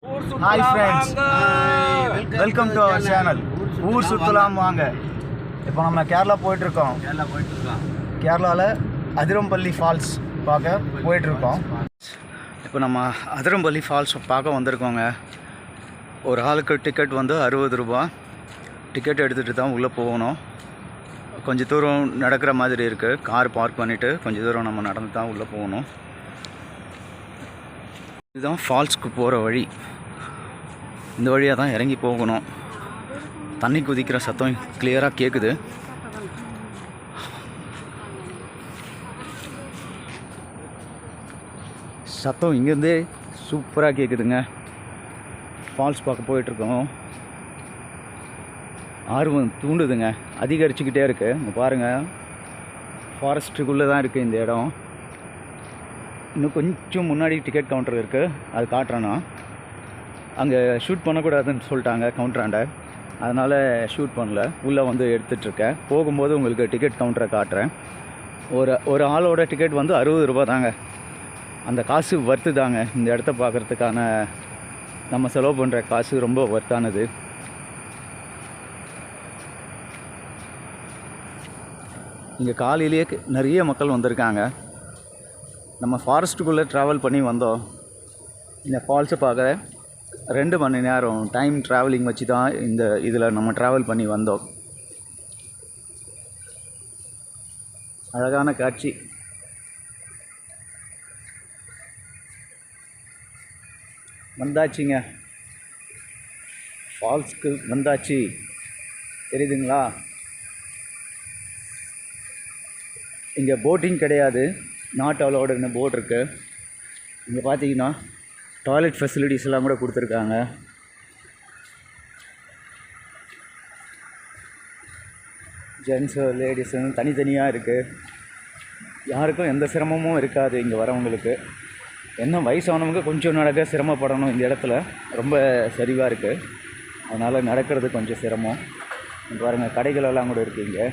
Hi friends, welcome to our channel. ஊர் சுத்தலாம் வாங்க. இப்போ நம்ம கேரளா போயிட்டுருக்கோம். கேரளாவில் அதிரம்பள்ளி ஃபால்ஸ் பார்க்க போயிட்டுருக்கோம். இப்போ நம்ம அதிரம்பள்ளி ஃபால்ஸ் பார்க்க வந்திருக்கோங்க. ஒரு ஆளுக்கு டிக்கெட் வந்து 60 ரூபா. டிக்கெட் எடுத்துகிட்டு தான் உள்ளே போகணும். கொஞ்சம் தூரம் நடக்கிற மாதிரி இருக்குது. கார் பார்க் பண்ணிவிட்டு கொஞ்சம் தூரம் நம்ம நடந்து தான் உள்ளே போகணும். இதுதான் ஃபால்ஸ்க்கு போகிற வழி. இந்த வழியாக தான் இறங்கி போகணும். தண்ணி குதிக்கிற சத்தம் கிளியராக கேட்குது. சத்தம் இங்கேருந்தே சூப்பராக கேட்குதுங்க. ஃபால்ஸ் பார்க்க போயிட்டுருக்கோம். ஆர்வம் தூண்டுதுங்க, அதிகரிச்சுக்கிட்டே இருக்குது. இங்கே பாருங்கள், ஃபாரஸ்ட்டுக்குள்ளே தான் இருக்குது இந்த இடம். இன்னும் கொஞ்சம் முன்னாடி டிக்கெட் கவுண்டர் இருக்குது, அது காட்டுறேன்னா. அங்கே ஷூட் பண்ணக்கூடாதுன்னு சொல்லிட்டாங்க கவுண்டராண்ட, அதனால் ஷூட் பண்ணல. உள்ளே வந்து எடுத்துகிட்ருக்கேன். போகும்போது உங்களுக்கு டிக்கெட் கவுண்டரை காட்டுறேன். ஒரு ஆளோட டிக்கெட் வந்து 60 ரூபா தாங்க. அந்த காசு வர்த்து தாங்க. இந்த இடத்த பார்க்குறதுக்கான நம்ம செலவு பண்ணுற காசு ரொம்ப வர்த்தானது. இங்கே காலையிலேயே நிறைய மக்கள் வந்திருக்காங்க. நம்ம ஃபாரஸ்ட்டுக்குள்ளே ட்ராவல் பண்ணி வந்தோம். இந்த ஃபால்ஸை பார்க்க 2 மணி நேரம் டைம் ட்ராவலிங் வச்சு தான் இந்த இதில் நம்ம ட்ராவல் பண்ணி வந்தோம். அழகான காட்சி. வந்தாச்சுங்க, ஃபால்ஸ்க்கு வந்தாச்சு. தெரியுதுங்களா? இங்கே போட்டிங் கிடையாது, நாட் அலோடுன்னு போர்டு இருக்குது. இங்கே பார்த்தீங்கன்னா டாய்லெட் ஃபெசிலிட்டிஸ் எல்லாம் கூட கொடுத்துருக்காங்க. ஜென்ஸு லேடிஸுன்னு தனித்தனியாக இருக்குது. யாருக்கும் எந்த சிரமமும் இருக்காது இங்கே வரவங்களுக்கு. என்ன வயசானவங்க கொஞ்சம் நடக்க சிரமப்படணும். இந்த இடத்துல ரொம்ப சரிவாக இருக்குது, அதனால் நடக்கிறது கொஞ்சம் சிரமம். பாருங்கள், கடைகளெல்லாம் கூட இருக்குது இங்கே.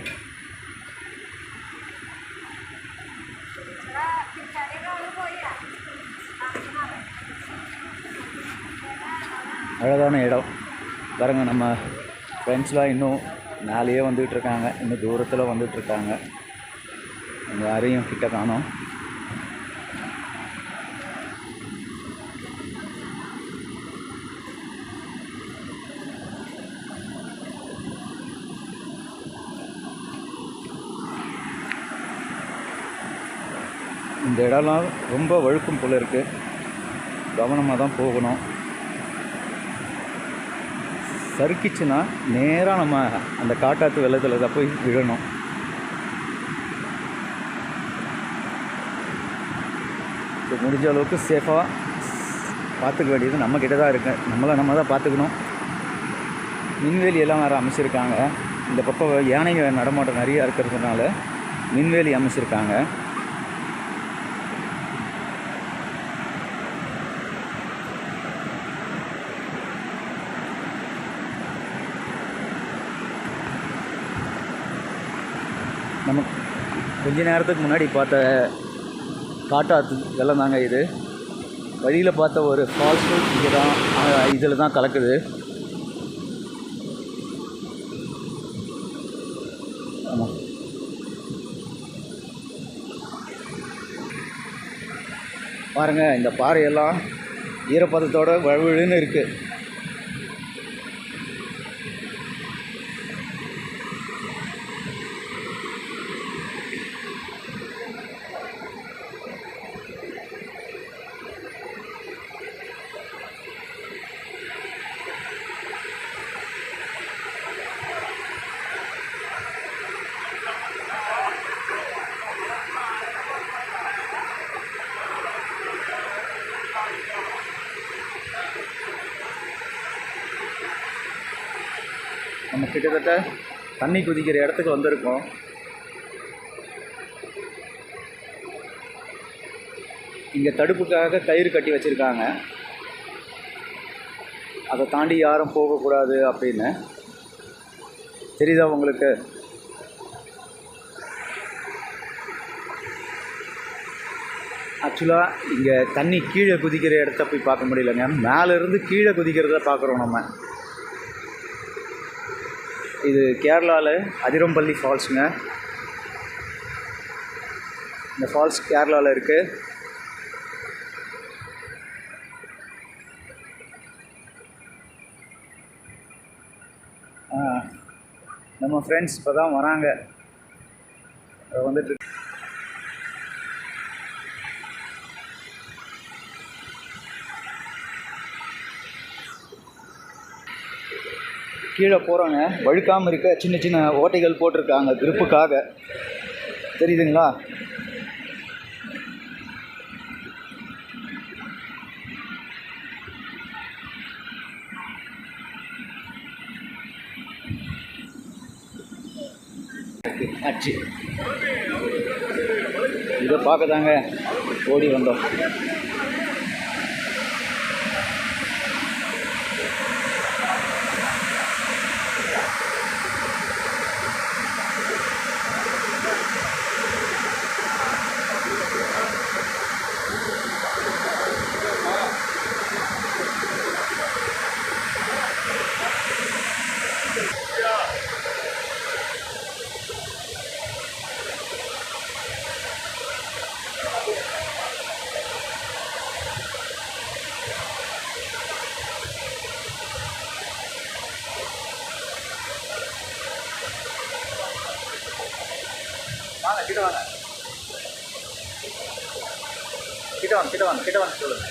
அழகான இடம் பாருங்க. நம்ம ஃப்ரெண்ட்ஸ்லாம் இன்னும் மேலேயே வந்துகிட்ருக்காங்க, இன்னும் தூரத்தில் வந்துட்டுருக்காங்க. யாரையும் கிட்ட காணோம். இந்த இடம்லாம் ரொம்ப வழுக்கும் போல் இருக்குது, கவனமாக தான் போகணும். சறுக்கிச்சுன்னா நேராக நம்ம அந்த காட்டாற்று வெள்ளத்தில் தான் போய் விழணும். முடிஞ்ச அளவுக்கு சேஃபாக பார்த்துக்க வேண்டியது நம்மக்கிட்ட தான் இருக்குது. நம்ம தான் பார்த்துக்கணும். மின்வேலி எல்லாம் வேறு அமைச்சிருக்காங்க. இந்த பக்கம் யானைங்க நடமாட்டம் நிறையா இருக்கிறதுனால மின்வேலி அமைச்சிருக்காங்க. நம்ம கொஞ்ச நேரத்துக்கு முன்னாடி பார்த்த காட்டாற்று வெள்ளம் தாங்க இது. வழியில் பார்த்த ஒரு ஃபால்ஸு இங்கே தான், இதில் தான் கலக்குது. ஆமாம், பாருங்கள், இந்த பாறையெல்லாம் ஈரப்பதத்தோடு வழுவழுன்னு இருக்குது. நம்ம கிட்டத்தட்ட தண்ணி குதிக்கிற இடத்துக்கு வந்திருக்கோம். இங்கே தடுப்புக்காக கயிறு கட்டி வச்சுருக்காங்க. அதை தாண்டி யாரும் போகக்கூடாது அப்படின்னு. தெரியுதா உங்களுக்கு? ஆக்சுவலாக இங்கே தண்ணி கீழே குதிக்கிற இடத்த போய் பார்க்க முடியலங்க. மேலேருந்து கீழே குதிக்கிறத பார்க்குறோம் நம்ம. இது கேரளாவில் அதிரம்பள்ளி ஃபால்ஸுங்க. இந்த ஃபால்ஸ் கேரளாவில் இருக்குது. நம்ம ஃப்ரெண்ட்ஸ் இப்போ தான் வராங்க. வந்துட்டு கீழே போகிறோங்க. வழுக்காமல் இருக்க சின்ன சின்ன ஓட்டைகள் போட்டிருக்காங்க கிரிப்புக்காக. தெரியுதுங்களா? ஆச்சு. இதை பார்க்க தாங்க ஓடி வந்தோம். வாங்க கிட்ட வாங்க, கிட்ட வாங்க, கிட்ட வாங்க, கிட்ட வாங்க. சொல்லுங்க.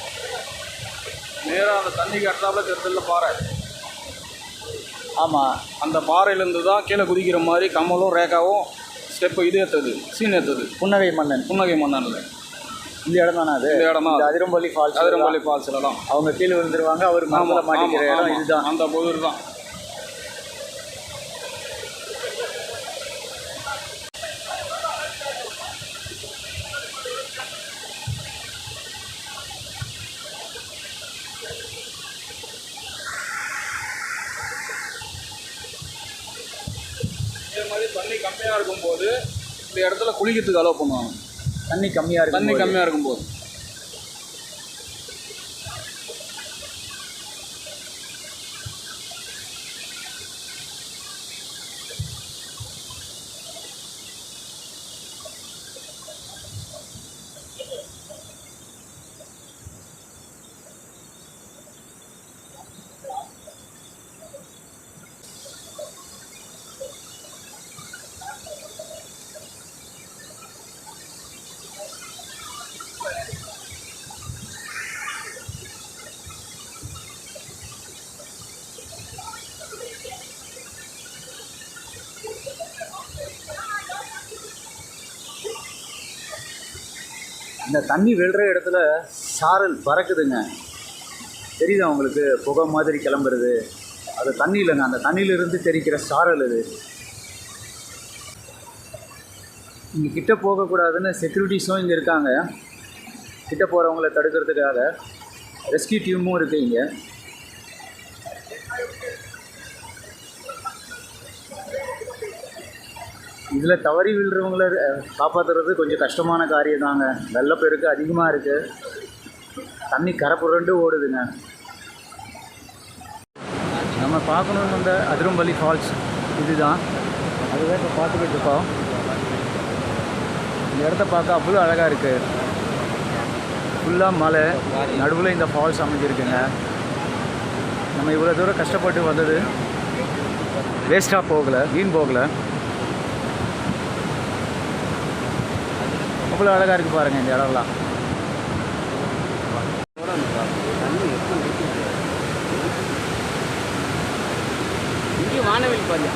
நேராக அந்த தண்ணிக்கு அடுத்தாப்புல தெரிஞ்சல பாறை. ஆமாம், அந்த பாறையிலேருந்து தான் கீழே குதிக்கிற மாதிரி கமலும் ரேகாவும் ஸ்டெப்பு இது ஏற்றுது, சீன் ஏற்றுது. புன்னகை மன்னன். புன்னகை மன்னனில் இந்த இடம் தானே அது? இந்த இடம் தான் அதிரம்பள்ளி ஃபால்ஸ். அதிரம்பள்ளி ஃபால்ஸ்லாம் அவங்க கீழே விழுந்துருவாங்க. அவர் மரத்தில் மாட்டிக்கிற இடம் இதுதான். அந்த புதிர் தான். இதே மாதிரி தண்ணி கம்மியாக இருக்கும்போது இந்த இடத்துல குளிக்கிறதுக்கு அலோவ் பண்ணுவாங்க. தண்ணி கம்மியாக இருக்கும். தண்ணி கம்மியாக இருக்கும்போது இந்த தண்ணி விழுற இடத்துல சாரல் பறக்குதுங்க. தெரியுதா உங்களுக்கு? புகை மாதிரி கிளம்புறது அது தண்ணி இல்லைங்க, அந்த தண்ணியிலிருந்து தெரிக்கிற சாரல் அது. இங்கே கிட்ட போகக்கூடாதுன்னு செக்யூரிட்டிஸும் இங்கே இருக்காங்க. கிட்ட போகிறவங்கள தடுக்கிறதுக்காக ரெஸ்கியூ டீமும் இருக்குது இங்கே. இதில் தவறி விழுறவங்கள காப்பாற்றுறது கொஞ்சம் கஷ்டமான காரியம் தாங்க. வெள்ளப்பெருக்கு அதிகமாக இருக்குது. தண்ணி கரை புரண்டு ஓடுதுங்க. நம்ம பார்க்கணுன்னு வந்த அதிரம்பள்ளி ஃபால்ஸ் இதுதான். அதுதான் இப்போ பார்த்துக்கிட்டு இருக்கோம். இந்த இடத்த பார்க்க அவ்வளோ அழகாக இருக்குது. ஃபுல்லாக மலை, நடுவில் இந்த ஃபால்ஸ் அமைஞ்சிருக்குங்க. நம்ம இவ்வளோ தூரம் கஷ்டப்பட்டு வந்தது வேஸ்ட்டாக போகலை, வீண் போகலை. அவ்வளோ அழகாக இருக்குது பாருங்கள் இந்த இடம்லாம். இங்கே வானவில் பாருங்க,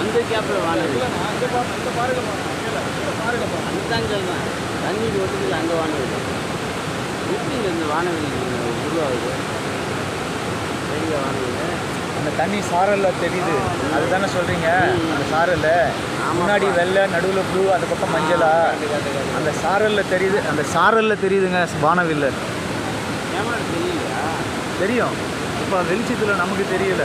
அந்த கேப்பில் வானவில் அதுதான் தண்ணி ஓட்டுக்குது. அங்கே வானவில் எப்படி இந்த வானவில் உருவாகுது? பெரிய வானவில் அந்த தண்ணி சாரலில் தெரியுது, அதுதானே சொல்கிறீங்க? அந்த சாரலில் முன்னாடி வெள்ளை, நடுவில் ப்ளூ, அந்த பக்கம் மஞ்சளா, அந்த சாரலில் தெரியுது. அந்த சாரலில் தெரியுதுங்க வானவில். கேமரா தெரியலையா? தெரியும், இப்போ வெளிச்சத்தில் நமக்கு தெரியல.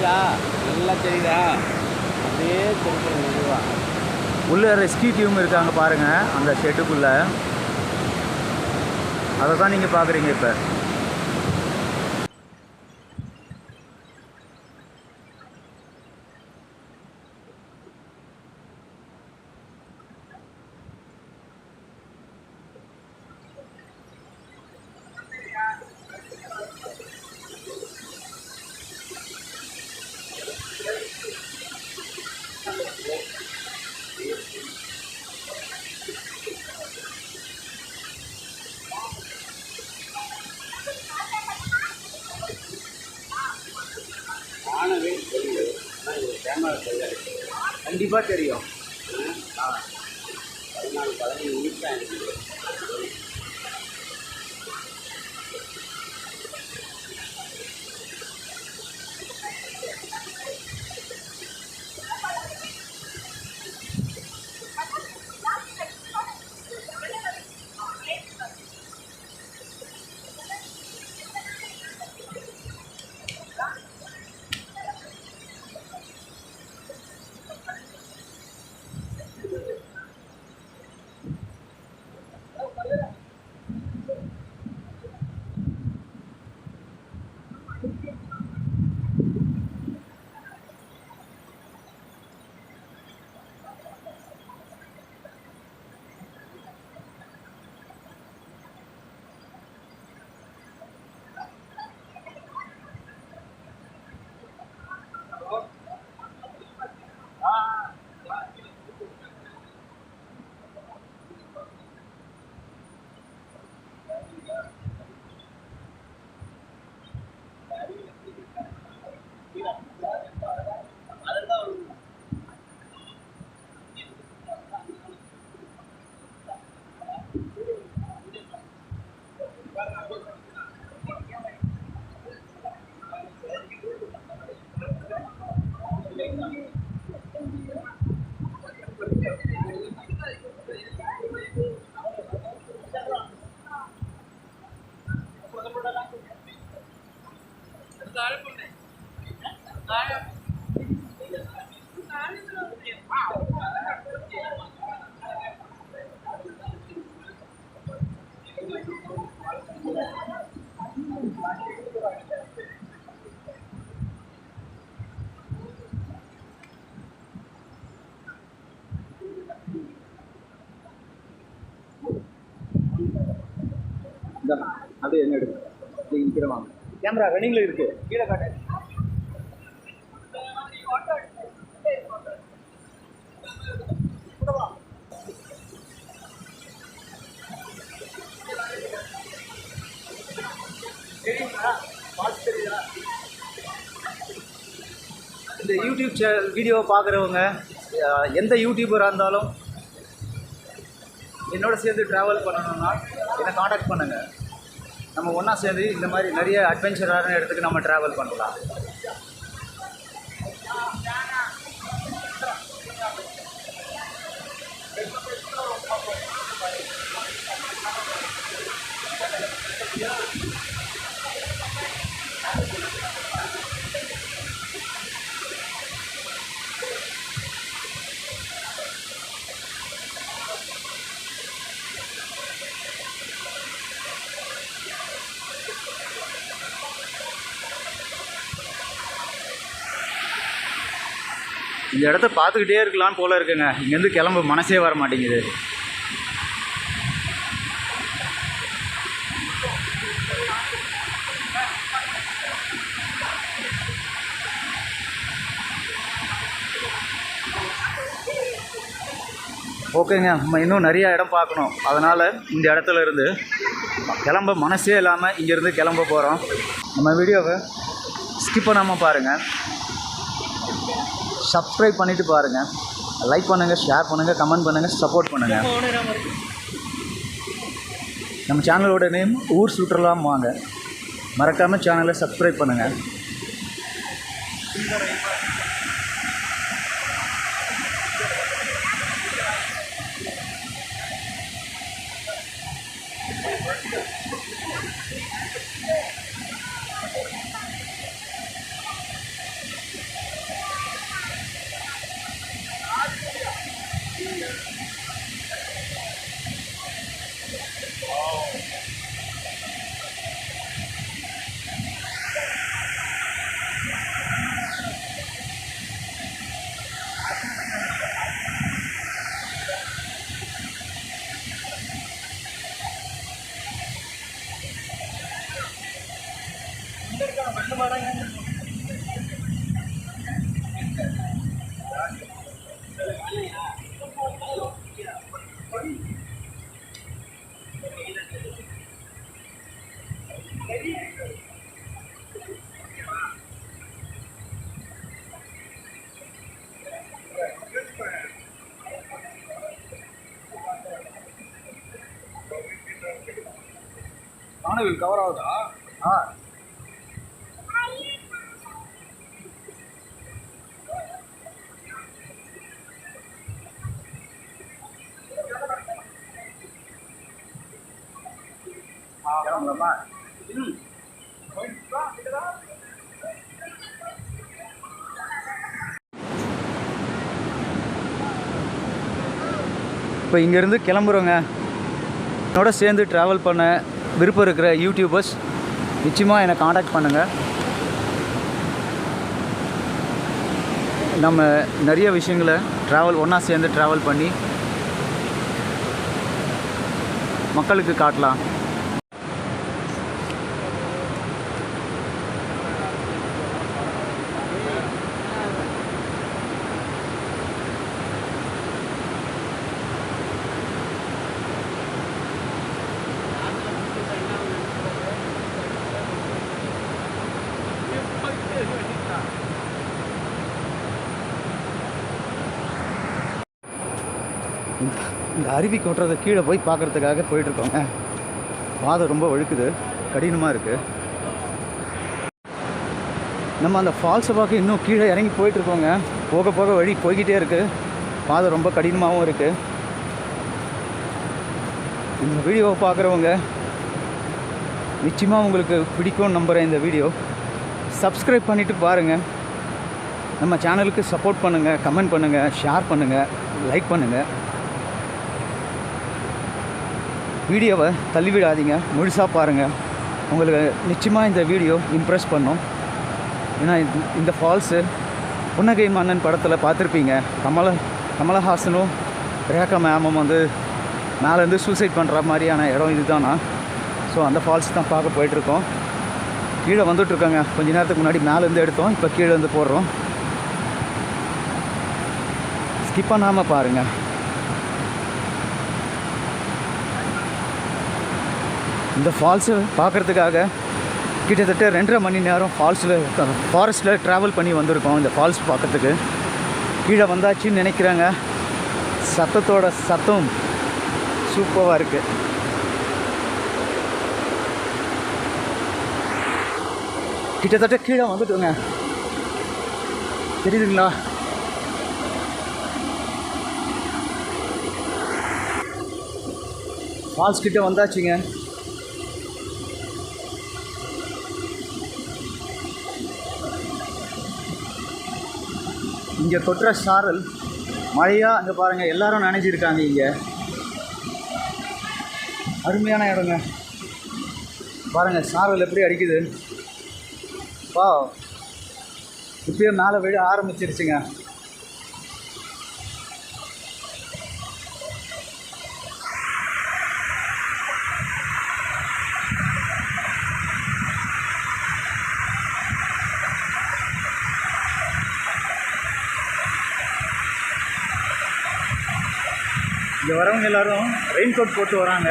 தெரியுதா? நல்லா தெரியுதா? அப்படியே திருப்பி மெதுவா. உள்ளே ரெஸ்கியூ டீம் இருக்காங்க பாருங்கள் அந்த ஷெட்டுக்குள்ளே. அதை தான் நீங்கள் பார்க்குறீங்க இப்போ. வானவே தெரியுது. ஆனால் இது கேமரா தெரியாது. கண்டிப்பாக தெரியும். 14-15 நிமிஷம் ஆயிடுச்சு. அப்படியே என்ன எடுங்க. கீழே வாங்க. கேமரா ரன்னிங்கில் இருக்குது. கீழே காட்டு. இந்த யூடியூப் வீடியோவை பார்க்குறவங்க எந்த யூடியூபராக இருந்தாலும் என்னோட சேர்ந்து ட்ராவல் பண்ணணும்னா என்னை காண்டாக்ட் பண்ணுங்கள். நம்ம ஒன்றா சேர்ந்து இந்த மாதிரி நிறைய அட்வென்ச்சரான இடத்துக்கு நம்ம ட்ராவல் பண்ணலாம். இந்த இடத்த பார்த்துக்கிட்டே இருக்கலான்னு போல இருக்குங்க. இங்கேருந்து கிளம்ப மனசே வர மாட்டேங்குது. ஓகேங்க, நம்ம இன்னும் நிறையா இடம் பார்க்கணும். அதனால் இந்த இடத்துல இருந்து கிளம்ப மனசே இல்லாமல் இங்கேருந்து கிளம்ப போகிறோம். நம்ம வீடியோவை ஸ்கிப் பண்ணாமல் பாருங்கள். சப்ஸ்கிரைப் பண்ணிவிட்டு பாருங்கள். லைக் பண்ணுங்கள், ஷேர் பண்ணுங்கள், கமெண்ட் பண்ணுங்கள், சப்போர்ட் பண்ணுங்கள். நம்ம சேனலோட நேம் ஊர் சுற்றுலாம் வாங்க. மறக்காமல் சேனலை சப்ஸ்கிரைப் பண்ணுங்கள். வானவில் கவர் ஆகுதா? கிளம்பலாமா? இப்போ இங்கேருந்து கிளம்புறோங்க. என்னோட சேர்ந்து ட்ராவல் பண்ண விருப்பம் இருக்கிற யூடியூபர்ஸ் நிச்சயமாக என்னை காண்டாக்ட் பண்ணுங்கள். நம்ம நிறைய விஷயங்களை ஒன்றா சேர்ந்து ட்ராவல் பண்ணி மக்களுக்கு காட்டலாம். இந்த அருவி கொட்டுறதை கீழே போய் பார்க்குறதுக்காக போயிட்டுருக்கோங்க. பாதை ரொம்ப வழுக்குது, கடினமாக இருக்குது. நம்ம அந்த ஃபால்ஸை பார்க்க இன்னும் கீழே இறங்கி போயிட்டுருக்கோங்க. போக போக வழி போய்கிட்டே இருக்குது. பாதை ரொம்ப கடினமாகவும் இருக்குது. இந்த வீடியோவை பார்க்குறவங்க நிச்சயமாக உங்களுக்கு பிடிக்கும்னு நம்புகிறேன். இந்த வீடியோ சப்ஸ்கிரைப் பண்ணிவிட்டு பாருங்கள். நம்ம சேனலுக்கு சப்போர்ட் பண்ணுங்கள், கமெண்ட் பண்ணுங்கள், ஷேர் பண்ணுங்கள், லைக் பண்ணுங்கள். வீடியோவை தள்ளிவிடாதீங்க, முழுசாக பாருங்கள். உங்களுக்கு நிச்சயமாக இந்த வீடியோ இம்ப்ரெஸ் பண்ணும். ஏன்னா இந்த ஃபால்ஸு புன்னகை மன்னன் படத்தில் பார்த்துருப்பீங்க. கமலஹாசனும் ரேகா மேமும் வந்து மேலேருந்து சூசைட் பண்ணுற மாதிரியான இடம் இது தானா. ஸோ அந்த ஃபால்ஸ் தான் பார்க்க போயிட்டுருக்கோம். கீழே வந்துட்டுருக்கோங்க. கொஞ்ச நேரத்துக்கு முன்னாடி மேலேருந்து எடுத்தோம், இப்போ கீழே வந்து போடுறோம். ஸ்கிப் பண்ணாமல் பாருங்கள். இந்த ஃபால்ஸை பார்க்குறதுக்காக கிட்டத்தட்ட 2.5 மணி நேரம் ஃபாரஸ்ட்டில் ட்ராவல் பண்ணி வந்திருக்கோம். இந்த ஃபால்ஸ் பார்க்குறதுக்கு கீழே வந்தாச்சுன்னு நினைக்கிறாங்க. சத்தத்தோட சத்தம் சூப்பராக இருக்குது. கிட்டத்தட்ட கீழே வந்துட்டோங்க. தெரியுதுங்களா? ஃபால்ஸ் கிட்ட வந்தாச்சுங்க. இங்கே கொட்டுற சாரல் மழையாக அங்கே பாருங்கள், எல்லாரும் நினைச்சிருக்காங்க. இங்கே அருமையான இடங்க. பாருங்கள் சாரல் எப்படி அடிக்குது. வா, இப்பயே மேலே விழ ஆரம்பிச்சிருச்சுங்க. இங்கே வரவங்க எல்லோரும் ரெயின் கோட் போட்டு வராங்க.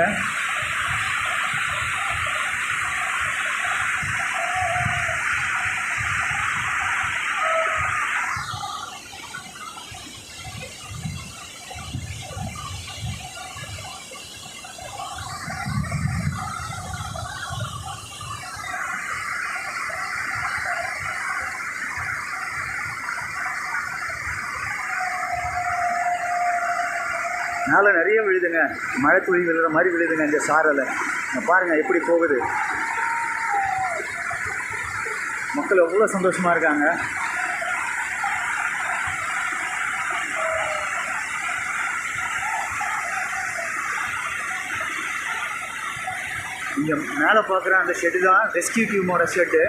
மேலே நிறைய விழுதுங்க, மழை துளி விழுற மாதிரி விழுதுங்க இந்த சாரலை. பாருங்கள் எப்படி போகுது. மக்கள் எவ்வளோ சந்தோஷமாக இருக்காங்க. இங்கே மேலே பார்க்குற அந்த ஷெட்டு தான் ரெஸ்கியூ டீமோட ஷெட்டு.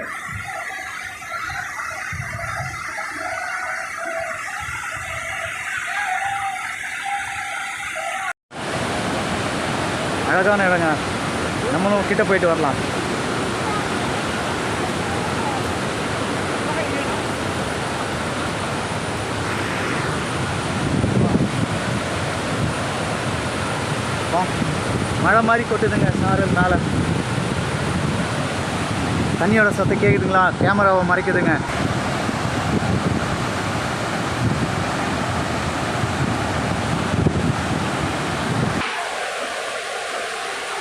அழகான இடங்க, நம்மளும் கிட்ட போயிட்டு வரலாம். மழை மாதிரி கொட்டுதுங்க சாரல் மேலே. தண்ணியோட சத்தம் கேட்குதுங்களா? கேமராவை மறைக்குதுங்க.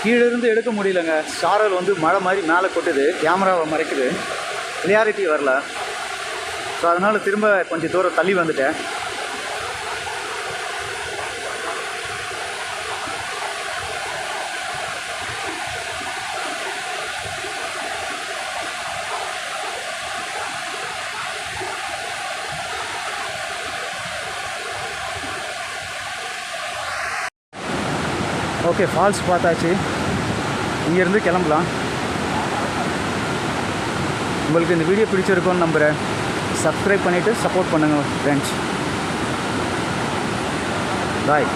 கீழே இருந்து எடுக்க முடியலங்க. சாரல் வந்து மழை மாதிரி மேலே கொட்டுது, கேமராவை மறைக்குது, கிளியாரிட்டி வரல. ஸோ அதனால் திரும்ப கொஞ்சம் தூரம் தள்ளி வந்துட்டேன். ஓகே, ஃபால்ஸ் பார்த்தாச்சு. இங்கேருந்து கிளம்பலாம். உங்களுக்கு இந்த வீடியோ பிடிச்சிருக்கோன்னு நம்புகிறேன். சப்ஸ்கிரைப் பண்ணிவிட்டு சப்போர்ட் பண்ணுங்கள் ஃப்ரெண்ட்ஸ். பாய்.